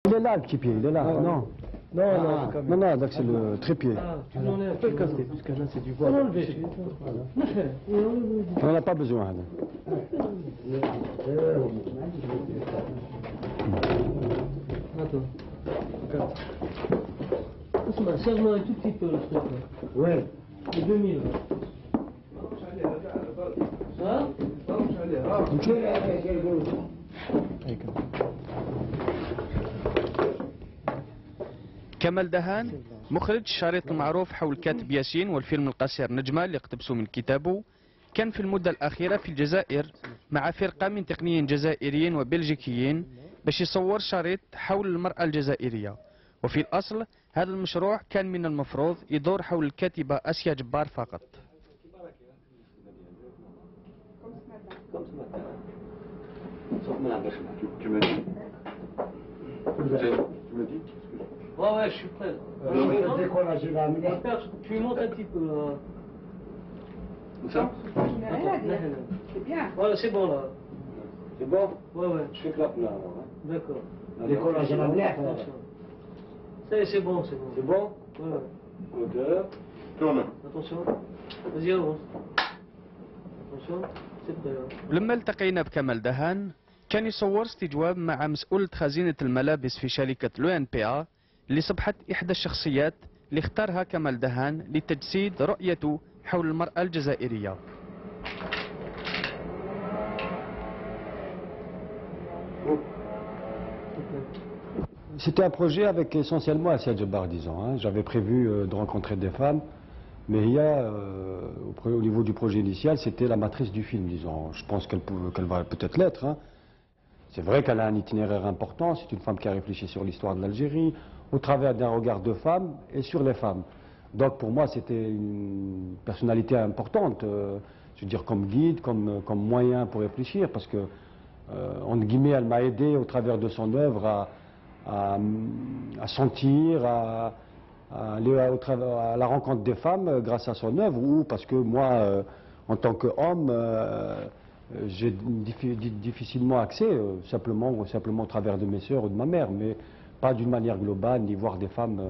Il est là, le petit pied, il est là. Non. Non, donc c'est le trépied. Tu l'enlèves, on peut le casser, puisque là c'est du bois. On l'enlève. On n'a pas besoin. Attends. Regarde. Serre-moi un tout petit peu le truc là. Ouais. Le 2000. Hein? كمال دهان مخرج الشريط المعروف حول كاتب ياسين والفيلم القصير نجمة اللي اقتبسوا من كتابه، كان في المدة الأخيرة في الجزائر مع فرقة من تقنيين جزائريين وبلجيكيين باش يصور شريط حول المرأة الجزائرية. وفي الأصل هذا المشروع كان من المفروض يدور حول الكاتبة أسيا جبار فقط. Ouais, je suis prêt. Tu lui montes un petit peu là. Où ça? C'est bien. Voilà, c'est bon là. C'est bon? Ouais. Je fais clap là alors. D'accord. Décollage à la blague. C'est bon. C'est bon? Ouais. Moteur. Tourne. Attention. Vas-y, avance. Attention. C'est prêt là. ولما التقينا بكمال دهان كان يصور استجواب مع مسؤولة خزينة الملابس في شركة لو ان بي ا اللي صبحت إحدى الشخصيات اللي اختارها كمال دهان لتجسيد رؤيته حول المرأة الجزائرية. C'était un projet avec essentiellement Assia Djebar, disons. J'avais prévu de rencontrer des femmes, mais il y a, au niveau du projet initial, c'était la matrice du film, disons. Je pense qu'elle va peut-être l'être. C'est vrai qu'elle a un itinéraire important, c'est une femme qui a réfléchi sur l'histoire de l'Algérie, au travers d'un regard de femme et sur les femmes. Donc pour moi, c'était une personnalité importante, je veux dire comme guide, comme moyen pour réfléchir, parce que, entre guillemets, elle m'a aidé au travers de son œuvre à sentir, à aller à la rencontre des femmes grâce à son œuvre, ou parce que moi, en tant qu'homme, j'ai difficilement accès, simplement au travers de mes sœurs ou de ma mère, mais pas d'une manière globale, ni voir des femmes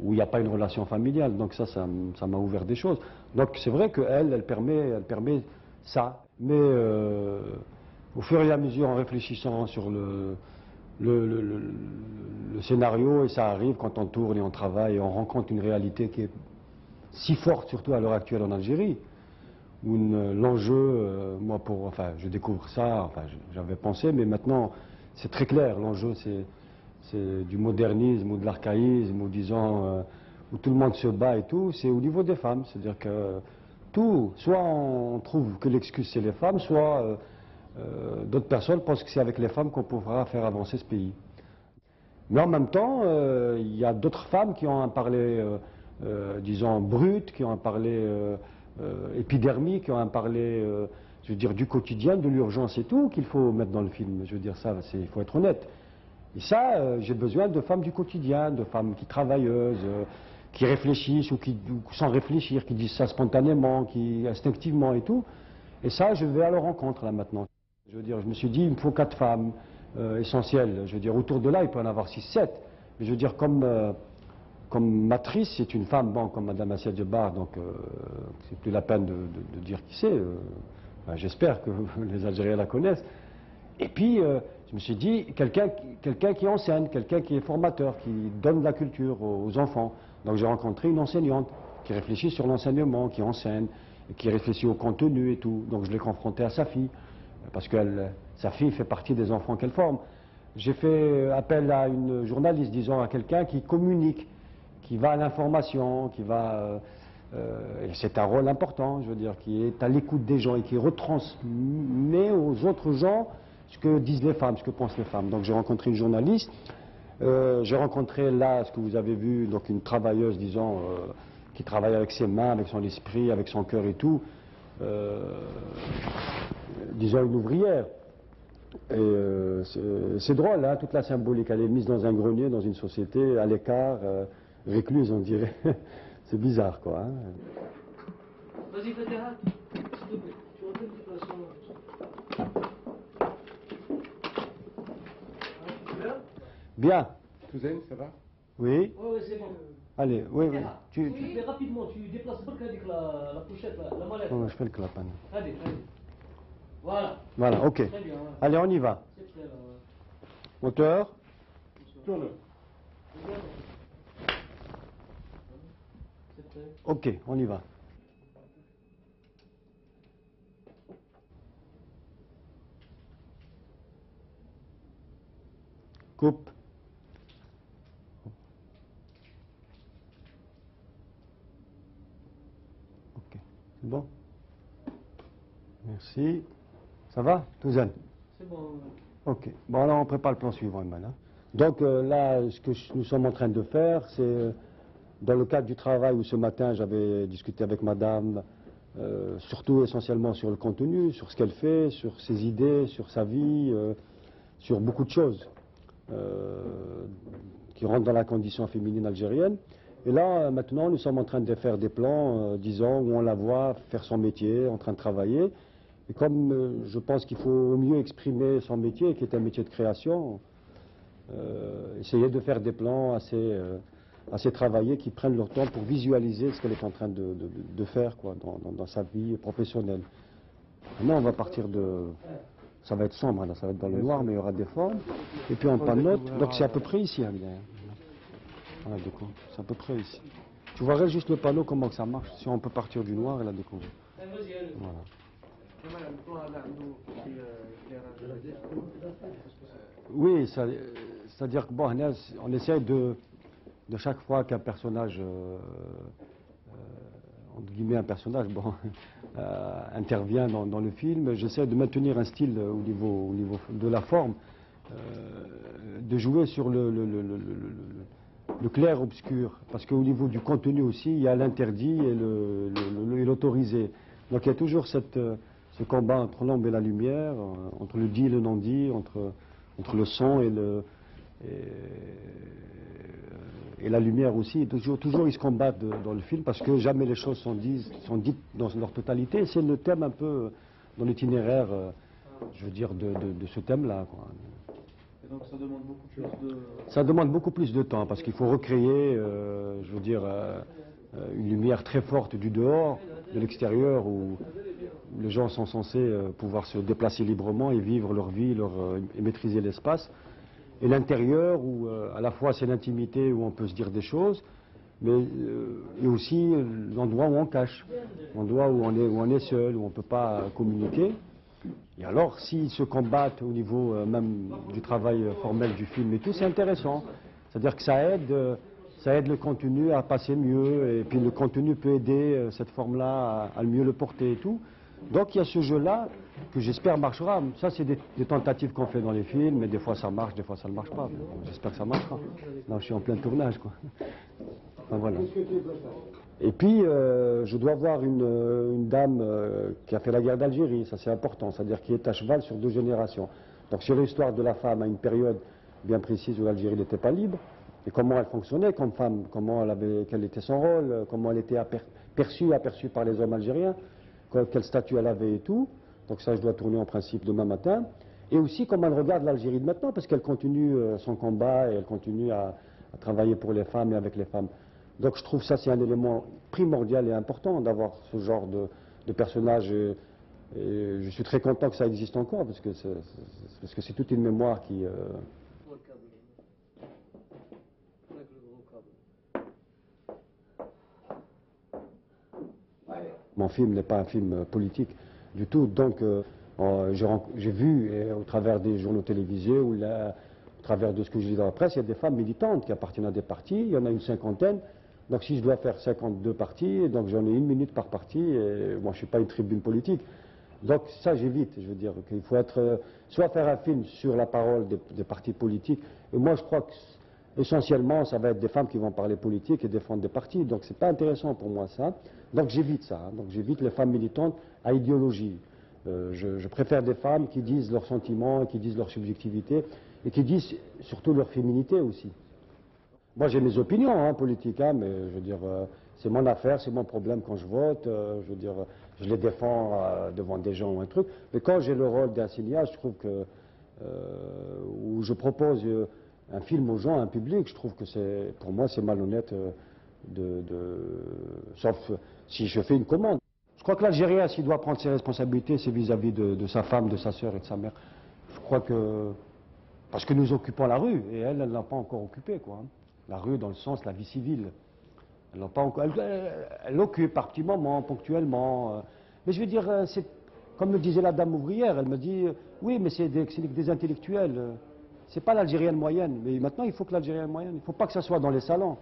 où il n'y a pas une relation familiale. Donc ça m'a ouvert des choses. Donc c'est vrai qu'elle permet ça. Mais au fur et à mesure, en réfléchissant sur le scénario, et ça arrive quand on tourne et on travaille et on rencontre une réalité qui est si forte, surtout à l'heure actuelle en Algérie, où l'enjeu, moi je découvre ça, j'avais pensé, mais maintenant c'est très clair, l'enjeu c'est du modernisme ou de l'archaïsme, ou disons, où tout le monde se bat et tout, c'est au niveau des femmes, c'est-à-dire que soit on trouve que l'excuse c'est les femmes, soit d'autres personnes pensent que c'est avec les femmes qu'on pourra faire avancer ce pays. Mais en même temps, il y a d'autres femmes qui ont un parler, disons, brut, qui ont un parler épidermique, qui ont un parler, je veux dire, du quotidien, de l'urgence et tout, qu'il faut mettre dans le film. Je veux dire, ça, il faut être honnête. Et ça, j'ai besoin de femmes du quotidien, de femmes qui travailleuses, qui réfléchissent ou sans réfléchir, qui disent ça spontanément, qui instinctivement et tout. Et ça, je vais à leur rencontre là maintenant. Je veux dire, je me suis dit, il me faut 4 femmes essentielles. Je veux dire, autour de là, il peut en avoir 6, 7. Mais je veux dire, comme matrice, c'est une femme, bon, comme Madame Assia Djebar, donc c'est plus la peine de dire qui c'est. J'espère que les Algériens la connaissent. Et puis, je me suis dit, quelqu'un qui enseigne, quelqu'un qui est formateur, qui donne de la culture aux enfants. Donc j'ai rencontré une enseignante qui réfléchit sur l'enseignement, qui enseigne, qui réfléchit au contenu et tout. Donc je l'ai confrontée à sa fille, parce que sa fille fait partie des enfants qu'elle forme. J'ai fait appel à une journaliste, disons, à quelqu'un qui communique, qui va à l'information, qui va... et c'est un rôle important, je veux dire, qui est à l'écoute des gens et qui retransmet aux autres gens ce que disent les femmes, ce que pensent les femmes. Donc j'ai rencontré une journaliste, j'ai rencontré là, ce que vous avez vu, donc une travailleuse, disons, qui travaille avec ses mains, avec son esprit, avec son cœur et tout, disons une ouvrière. Et c'est drôle, hein, toute la symbolique, elle est mise dans un grenier, dans une société, à l'écart, récluse, on dirait. C'est bizarre, quoi. Hein. Vas-y, fais tes hâtes. Tu refais une situation. Bien. Suzanne, ça va? Oui. Oui, c'est bon. Allez, oui, oui. Tu fais rapidement, tu déplaces pas avec la pochette, la mallette. Oh, je fais le clap. Hein. Allez. Voilà. Voilà, ok. Très bien. Ouais. Allez, on y va. C'est prêt là. Moteur. Tourne. C'est prêt. Ok, on y va. Coupe. Ok, c'est bon. Merci. Ça va, Touzane? C'est bon. Ok. Bon, alors on prépare le plan suivant, Emmanuel. Hein. Donc là, ce que nous sommes en train de faire, c'est dans le cadre du travail où ce matin j'avais discuté avec madame, surtout essentiellement sur le contenu, sur ce qu'elle fait, sur ses idées, sur sa vie, sur beaucoup de choses qui rentrent dans la condition féminine algérienne. Et là, maintenant, nous sommes en train de faire des plans, disons, où on la voit faire son métier, en train de travailler. Et comme je pense qu'il faut mieux exprimer son métier, qui est un métier de création, essayer de faire des plans assez travaillés qui prennent leur temps pour visualiser ce qu'elle est en train de faire quoi, dans sa vie professionnelle. Maintenant, on va partir de... Ça va être sombre, là, ça va être dans le noir, mais il y aura des formes. Et puis on panote, donc c'est à peu près ici. Hein, voilà, déco. C'est à peu près ici. Tu verrais juste le panneau, comment que ça marche, si on peut partir du noir et la déco. Voilà. Oui, c'est-à-dire que bon, on essaie de chaque fois qu'un personnage, entre guillemets un personnage, bon, intervient dans le film, j'essaie de maintenir un style au niveau de la forme, de jouer sur le clair-obscur, parce qu'au niveau du contenu aussi, il y a l'interdit et l'autorisé. Donc il y a toujours ce combat entre l'ombre et la lumière, entre le dit et le non-dit, entre le son et la lumière aussi. Toujours ils se combattent dans le film parce que jamais les choses sont dites dans leur totalité. C'est le thème un peu dans l'itinéraire, je veux dire, de ce thème-là. Et donc ça demande beaucoup plus de... Ça demande beaucoup plus de temps parce qu'il faut recréer, je veux dire, une lumière très forte du dehors, de l'extérieur, où les gens sont censés pouvoir se déplacer librement et vivre leur vie et maîtriser l'espace. Et l'intérieur, où à la fois c'est l'intimité, où on peut se dire des choses, mais et aussi l'endroit où on cache, l'endroit où on est seul, où on ne peut pas communiquer. Et alors, s'ils se combattent au niveau même du travail formel du film et tout, c'est intéressant. C'est-à-dire que ça aide le contenu à passer mieux, et puis le contenu peut aider cette forme-là à mieux le porter et tout. Donc il y a ce jeu-là que j'espère marchera. Ça, c'est des tentatives qu'on fait dans les films, mais des fois ça marche, des fois ça ne marche pas. J'espère que ça marchera. Là, je suis en plein tournage, quoi. Enfin, voilà. Et puis, je dois voir une dame qui a fait la guerre d'Algérie, ça c'est important, c'est-à-dire qui est à cheval sur 2 générations. Donc sur l'histoire de la femme à une période bien précise où l'Algérie n'était pas libre, et comment elle fonctionnait comme femme, quel était son rôle, comment elle était aperçue par les hommes algériens, quel statut elle avait et tout. Donc ça, je dois tourner en principe demain matin. Et aussi comment elle regarde l'Algérie de maintenant, parce qu'elle continue son combat et elle continue à travailler pour les femmes et avec les femmes. Donc je trouve ça, c'est un élément primordial et important d'avoir ce genre de personnage. Et je suis très content que ça existe encore, parce que c'est toute une mémoire qui... Mon film n'est pas un film politique du tout, donc j'ai vu au travers des journaux télévisés ou au travers de ce que je lis dans la presse, il y a des femmes militantes qui appartiennent à des partis, il y en a une 50aine, donc si je dois faire 52 partis, donc j'en ai 1 minute par parti, et moi je ne suis pas une tribune politique. Donc ça j'évite, je veux dire qu'il faut soit faire un film sur la parole des partis politiques, et moi je crois que essentiellement, ça va être des femmes qui vont parler politique et défendre des partis. Donc, c'est pas intéressant pour moi, ça. Donc, j'évite ça. Donc, j'évite les femmes militantes à idéologie. Je préfère des femmes qui disent leurs sentiments, qui disent leur subjectivité et qui disent surtout leur féminité aussi. Moi, j'ai mes opinions politiques, mais je veux dire, c'est mon affaire, c'est mon problème quand je vote. Je veux dire, je les défends devant des gens ou un truc. Mais quand j'ai le rôle d'un cinéaste, je trouve que où je propose un film aux gens, à un public, je trouve que pour moi, c'est malhonnête sauf si je fais une commande. Je crois que l'Algérien, s'il doit prendre ses responsabilités, c'est vis-à-vis de sa femme, de sa sœur et de sa mère. Je crois que, parce que nous occupons la rue, et elle ne l'a pas encore occupée, quoi. La rue dans le sens, la vie civile. Elle l'a pas encore, elle l'occupe par petits moments, ponctuellement. Mais je veux dire, c'est comme me disait la dame ouvrière, elle me dit, oui, mais c'est des intellectuels. C'est pas l'Algérienne moyenne. Mais maintenant, il faut que l'Algérienne moyenne, il ne faut pas que ça soit dans les salons.